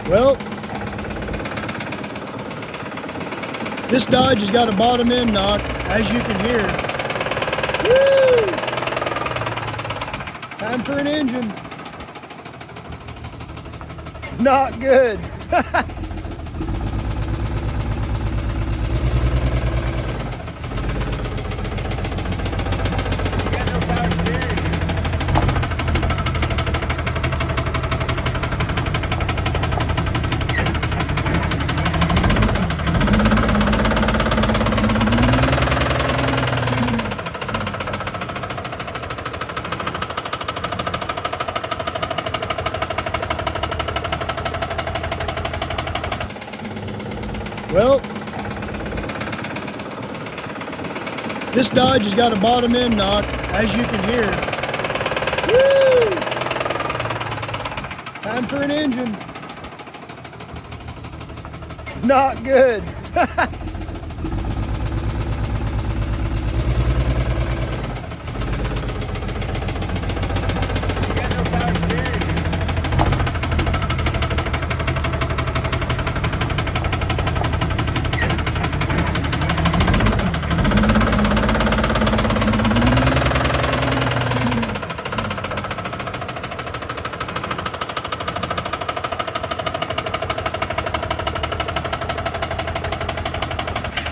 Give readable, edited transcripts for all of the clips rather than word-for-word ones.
Well, this Dodge has got a bottom end knock, as you can hear. Woo! Time for an engine. Not good. Well, this Dodge has got a bottom end knock, as you can hear. Woo! Time for an engine. Not good.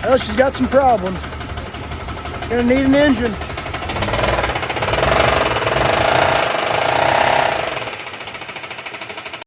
Well, she's got some problems. Gonna need an engine.